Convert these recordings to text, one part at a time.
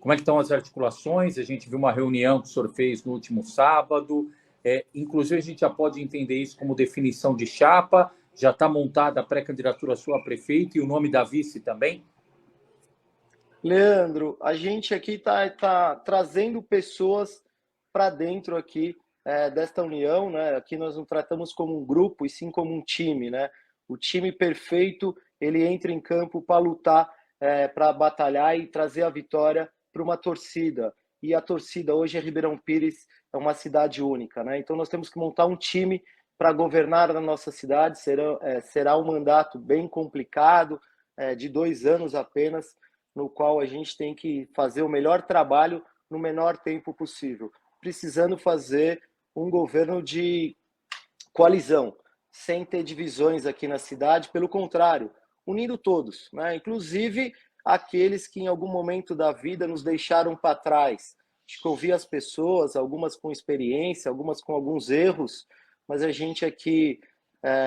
Como é que estão as articulações? A gente viu uma reunião que o senhor fez no último sábado. Inclusive, a gente já pode entender isso como definição de chapa. Já está montada a pré-candidatura sua a prefeito e o nome da vice também? Leandro, a gente aqui tá trazendo pessoas para dentro aqui desta união, né? Aqui nós não tratamos como um grupo e sim como um time, né? O time perfeito, ele entra em campo para lutar, para batalhar e trazer a vitória para uma torcida. E a torcida hoje é Ribeirão Pires, é uma cidade única, né? Então nós temos que montar um time para governar a nossa cidade. Será um mandato bem complicado, de 2 anos apenas, no qual a gente tem que fazer o melhor trabalho no menor tempo possível, precisando fazer um governo de coalizão, sem ter divisões aqui na cidade, pelo contrário, unindo todos, né? Inclusive aqueles que em algum momento da vida nos deixaram para trás. Acho que ouvir as pessoas, algumas com experiência, algumas com alguns erros, mas a gente aqui,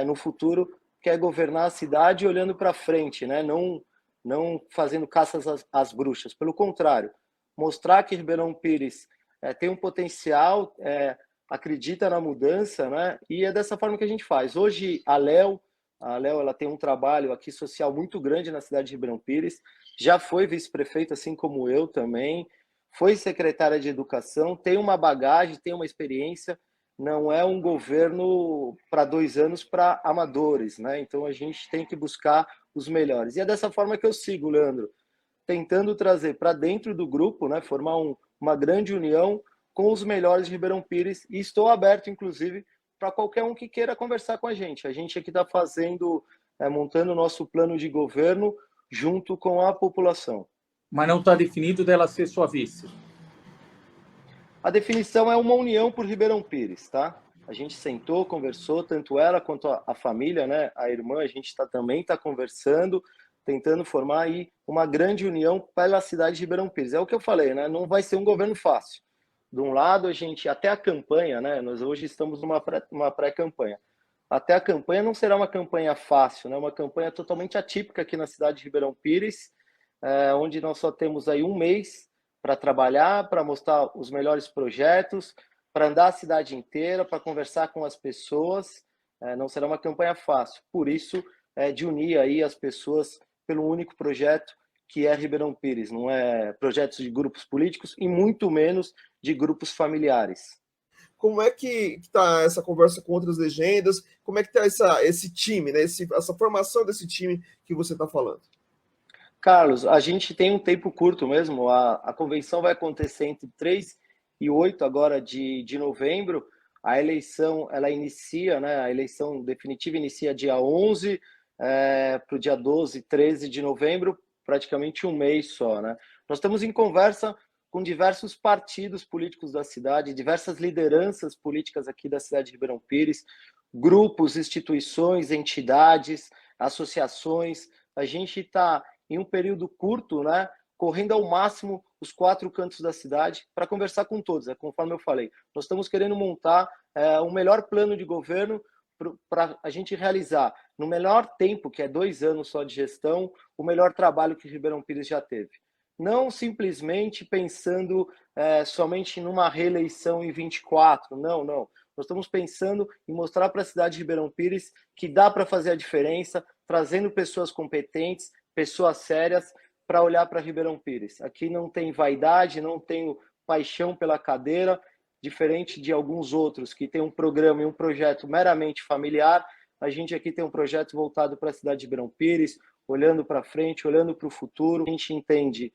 no futuro, quer governar a cidade olhando para frente, né? Não fazendo caças às bruxas. Pelo contrário, mostrar que Ribeirão Pires tem um potencial, acredita na mudança, né? E é dessa forma que a gente faz. Hoje, a Léo ela tem um trabalho aqui social muito grande na cidade de Ribeirão Pires, já foi vice-prefeita, assim como eu também, foi secretária de Educação, tem uma bagagem, tem uma experiência, não é um governo para 2 anos para amadores, né? Então a gente tem que buscar os melhores. E é dessa forma que eu sigo, Leandro, tentando trazer para dentro do grupo, né, formar uma grande união com os melhores de Ribeirão Pires, e estou aberto, inclusive, para qualquer um que queira conversar com a gente. A gente aqui está montando o nosso plano de governo junto com a população. Mas não está definido dela ser sua vice? A definição é uma união por Ribeirão Pires, tá? A gente sentou, conversou, tanto ela quanto a família, né? A irmã, a gente também está conversando, tentando formar aí uma grande união pela cidade de Ribeirão Pires. É o que eu falei, né? Não vai ser um governo fácil. De um lado, a gente, até a campanha, né? Nós hoje estamos numa pré-campanha. Até a campanha não será uma campanha fácil, né? Uma campanha totalmente atípica aqui na cidade de Ribeirão Pires, onde nós só temos aí um mês para trabalhar, para mostrar os melhores projetos, para andar a cidade inteira, para conversar com as pessoas. Não será uma campanha fácil. Por isso, de unir aí as pessoas pelo único projeto que é Ribeirão Pires. Não é projetos de grupos políticos e muito menos de grupos familiares. Como é que está essa conversa com outras legendas? Como é que está esse time, né? Essa formação desse time que você está falando? Carlos, a gente tem um tempo curto mesmo. A convenção vai acontecer entre 3 e 8 agora de novembro. A eleição, ela inicia, né? A eleição definitiva inicia dia 11 para o dia 12, 13 de novembro, praticamente um mês só, né? Nós estamos em conversa com diversos partidos políticos da cidade, diversas lideranças políticas aqui da cidade de Ribeirão Pires, grupos, instituições, entidades, associações. A gente está em um período curto, né, correndo ao máximo os 4 cantos da cidade para conversar com todos, conforme eu falei. Nós estamos querendo montar um melhor plano de governo para a gente realizar, no menor tempo, que é 2 anos só de gestão, o melhor trabalho que Ribeirão Pires já teve. Não simplesmente pensando somente numa reeleição em 24, não. Nós estamos pensando em mostrar para a cidade de Ribeirão Pires que dá para fazer a diferença, trazendo pessoas competentes, pessoas sérias, para olhar para Ribeirão Pires. Aqui não tem vaidade, não tem paixão pela cadeira, diferente de alguns outros que tem um programa e um projeto meramente familiar. A gente aqui tem um projeto voltado para a cidade de Ribeirão Pires, olhando para frente, olhando para o futuro. A gente entende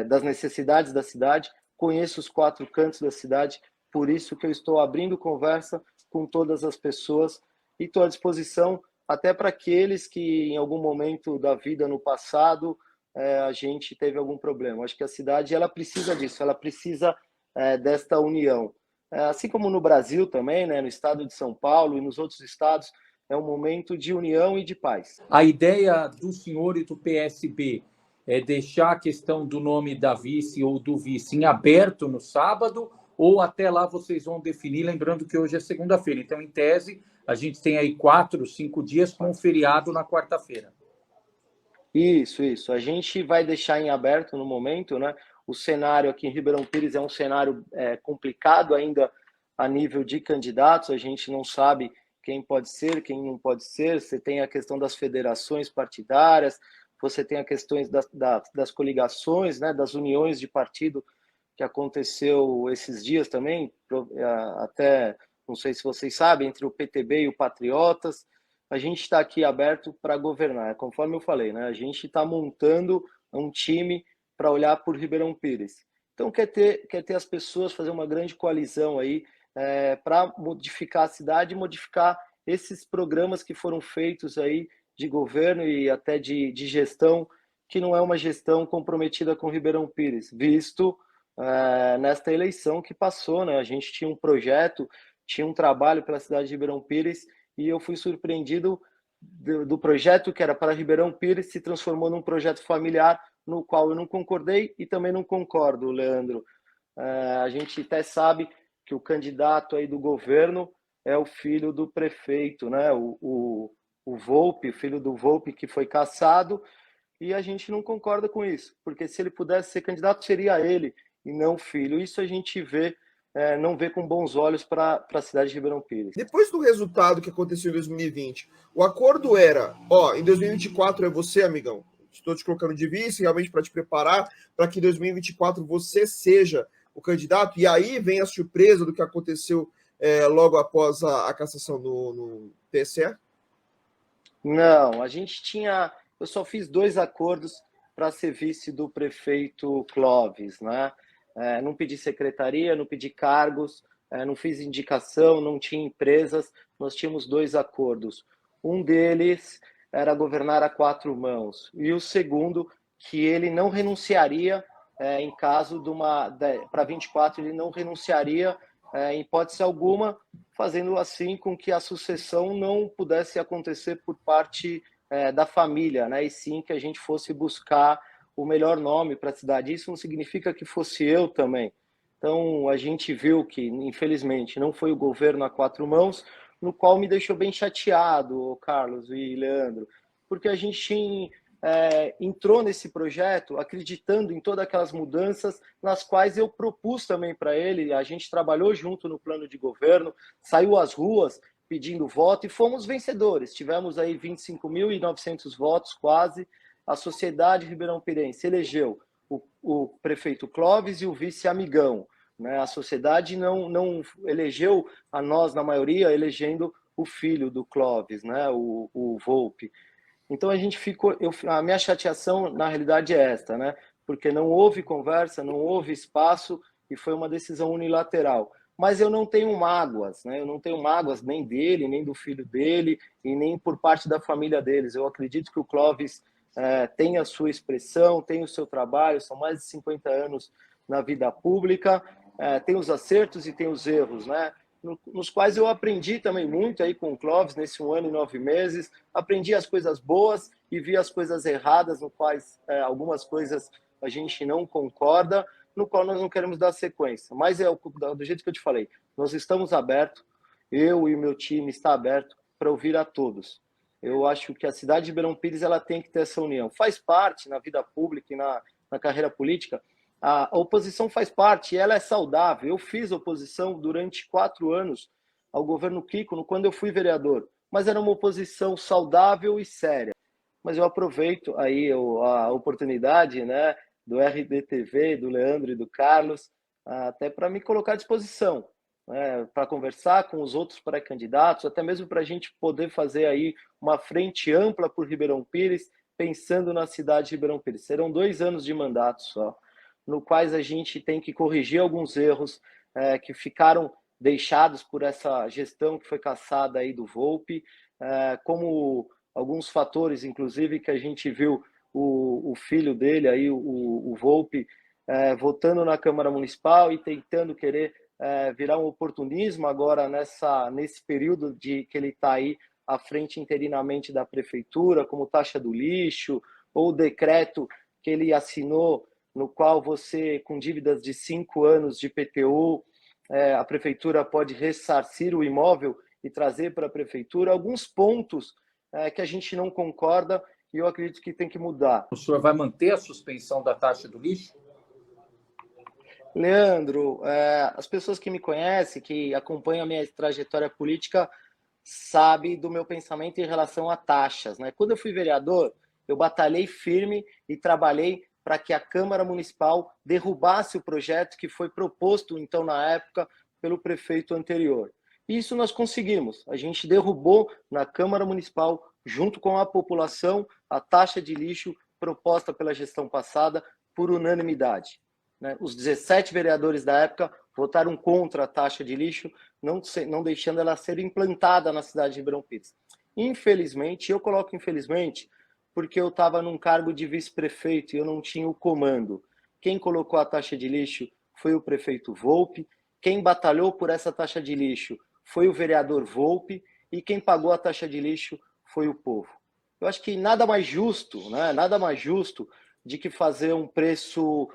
das necessidades da cidade, conheço os 4 cantos da cidade, por isso que eu estou abrindo conversa com todas as pessoas e estou à disposição até para aqueles que em algum momento da vida no passado a gente teve algum problema. Acho que a cidade ela precisa disso, ela precisa desta união. Assim como no Brasil também, né, no estado de São Paulo e nos outros estados, é um momento de união e de paz. A ideia do senhor e do PSB é deixar a questão do nome da vice ou do vice em aberto no sábado, ou até lá vocês vão definir, lembrando que hoje é segunda-feira. Então, em tese, a gente tem aí 4, 5 dias com um feriado na quarta-feira. Isso. A gente vai deixar em aberto no momento, né? O cenário aqui em Ribeirão Pires é um cenário complicado ainda a nível de candidatos, a gente não sabe quem pode ser, quem não pode ser. Você tem a questão das federações partidárias, você tem a questão das coligações, né, das uniões de partido que aconteceu esses dias também, até, não sei se vocês sabem, entre o PTB e o Patriotas. A gente está aqui aberto para governar, conforme eu falei, né? A gente está montando um time para olhar por Ribeirão Pires. Então, quer ter as pessoas, fazer uma grande coalizão aí para modificar a cidade, modificar esses programas que foram feitos aí de governo e até de gestão, que não é uma gestão comprometida com Ribeirão Pires, visto nesta eleição que passou, né? A gente tinha um projeto, tinha um trabalho pela cidade de Ribeirão Pires, e eu fui surpreendido do projeto que era para Ribeirão Pires se transformou num projeto familiar, no qual eu não concordei e também não concordo, Leandro. A gente até sabe que o candidato aí do governo é o filho do prefeito, né? O Volpi, filho do Volpi, que foi cassado, e a gente não concorda com isso, porque se ele pudesse ser candidato, seria ele e não o filho. Isso a gente não vê com bons olhos para a cidade de Ribeirão Pires. Depois do resultado que aconteceu em 2020, o acordo era, em 2024 é você, amigão. Estou te colocando de vice, realmente para te preparar, para que em 2024 você seja o candidato, e aí vem a surpresa do que aconteceu logo após a cassação no TSE? Não, eu só fiz 2 acordos para ser vice do prefeito Clóvis, né? Não pedi secretaria, não pedi cargos, não fiz indicação, não tinha empresas, nós tínhamos 2 acordos. Um deles era governar a 4 mãos, e o segundo, que ele não renunciaria em caso para 24, ele não renunciaria em hipótese alguma, fazendo assim com que a sucessão não pudesse acontecer por parte da família, né? E sim que a gente fosse buscar o melhor nome para a cidade. Isso não significa que fosse eu também. Então, a gente viu que, infelizmente, não foi o governo a 4 mãos, no qual me deixou bem chateado, Carlos e Leandro, porque a gente entrou nesse projeto acreditando em todas aquelas mudanças nas quais eu propus também para ele. A gente trabalhou junto no plano de governo, saiu às ruas pedindo voto e fomos vencedores. Tivemos aí 25.900 votos quase. A sociedade ribeirão-pirense elegeu o prefeito Clóvis e o vice Amigão, né? A sociedade não elegeu a nós, na maioria, elegendo o filho do Clóvis, né? O Volpi. Então a gente ficou. A minha chateação, na realidade, é esta, né? Porque não houve conversa, não houve espaço e foi uma decisão unilateral. Mas eu não tenho mágoas, né? Eu não tenho mágoas nem dele, nem do filho dele e nem por parte da família deles. Eu acredito que o Clóvis tem a sua expressão, tem o seu trabalho, são mais de 50 anos na vida pública, tem os acertos e tem os erros, né? Nos quais eu aprendi também muito aí com o Clóvis nesse 1 ano e 9 meses, aprendi as coisas boas e vi as coisas erradas, no quais algumas coisas a gente não concorda, no qual nós não queremos dar sequência. Mas do jeito que eu te falei, nós estamos abertos, eu e o meu time está aberto para ouvir a todos. Eu acho que a cidade de Ribeirão Pires ela tem que ter essa união. Faz parte na vida pública e na carreira política. A oposição faz parte, ela é saudável. Eu fiz oposição durante 4 anos ao governo Kiko, quando eu fui vereador, mas era uma oposição saudável e séria. Mas eu aproveito aí a oportunidade, né, do RDTV, do Leandro e do Carlos, até para me colocar à disposição, para conversar com os outros pré-candidatos, até mesmo para a gente poder fazer aí uma frente ampla por Ribeirão Pires, pensando na cidade de Ribeirão Pires. Serão 2 anos de mandato só, no quais a gente tem que corrigir alguns erros que ficaram deixados por essa gestão que foi cassada aí do Volpi, como alguns fatores, inclusive, que a gente viu o filho dele, aí, o Volpi, votando na Câmara Municipal e tentando querer virar um oportunismo agora nesse período que ele está aí à frente interinamente da prefeitura, como taxa do lixo, ou o decreto que ele assinou, no qual você, com dívidas de 5 anos de IPTU, a prefeitura pode ressarcir o imóvel e trazer para a prefeitura alguns pontos que a gente não concorda e eu acredito que tem que mudar. O senhor vai manter a suspensão da taxa do lixo? Leandro, as pessoas que me conhecem, que acompanham a minha trajetória política, sabem do meu pensamento em relação a taxas, né? Quando eu fui vereador, eu batalhei firme e trabalhei para que a Câmara Municipal derrubasse o projeto que foi proposto, então, na época, pelo prefeito anterior. Isso nós conseguimos. A gente derrubou na Câmara Municipal, junto com a população, a taxa de lixo proposta pela gestão passada por unanimidade. Né? Os 17 vereadores da época votaram contra a taxa de lixo, não deixando ela ser implantada na cidade de Ribeirão Pires. Infelizmente, eu coloco infelizmente, porque eu estava num cargo de vice-prefeito e eu não tinha o comando. Quem colocou a taxa de lixo foi o prefeito Volpe, quem batalhou por essa taxa de lixo foi o vereador Volpe e quem pagou a taxa de lixo foi o povo. Eu acho que nada mais justo, né? Nada mais justo de que fazer um preço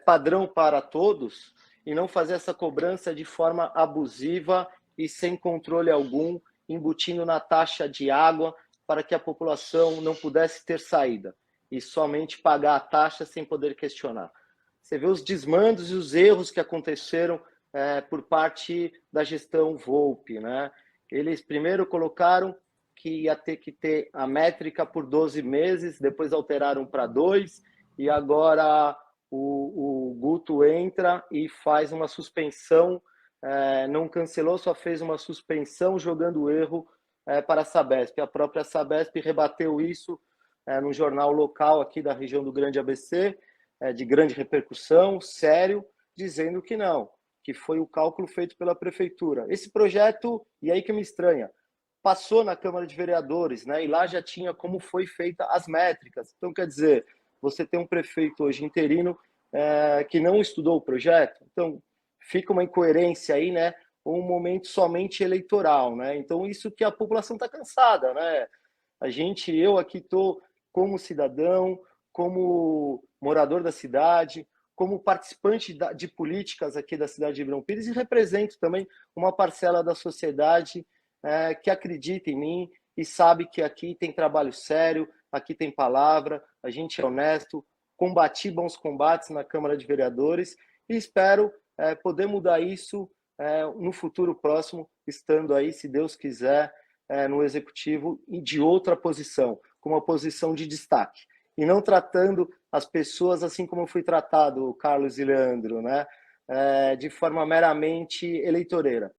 padrão para todos e não fazer essa cobrança de forma abusiva e sem controle algum, embutindo na taxa de água para que a população não pudesse ter saída e somente pagar a taxa sem poder questionar. Você vê os desmandos e os erros que aconteceram por parte da gestão Volpe, né? Eles primeiro colocaram que ia ter que ter a métrica por 12 meses, depois alteraram para 2, e agora o Guto entra e faz uma suspensão, não cancelou, só fez uma suspensão jogando o erro para a Sabesp. A própria Sabesp rebateu isso no jornal local aqui da região do Grande ABC, de grande repercussão, sério, dizendo que não, que foi o cálculo feito pela prefeitura. Esse projeto, e aí que me estranha, passou na Câmara de Vereadores, né? E lá já tinha como foi feita as métricas. Então, quer dizer, você tem um prefeito hoje interino que não estudou o projeto, então fica uma incoerência aí, né? Um momento somente eleitoral, né? Então, isso que a população está cansada, né? Eu aqui estou como cidadão, como morador da cidade, como participante de políticas aqui da cidade de Ribeirão Pires e represento também uma parcela da sociedade que acredita em mim e sabe que aqui tem trabalho sério, aqui tem palavra, a gente é honesto, combati bons combates na Câmara de Vereadores e espero poder mudar isso no futuro próximo, estando aí, se Deus quiser, no Executivo e de outra posição, com uma posição de destaque. E não tratando as pessoas assim como eu fui tratado, Carlos e Leandro, né? De forma meramente eleitoreira.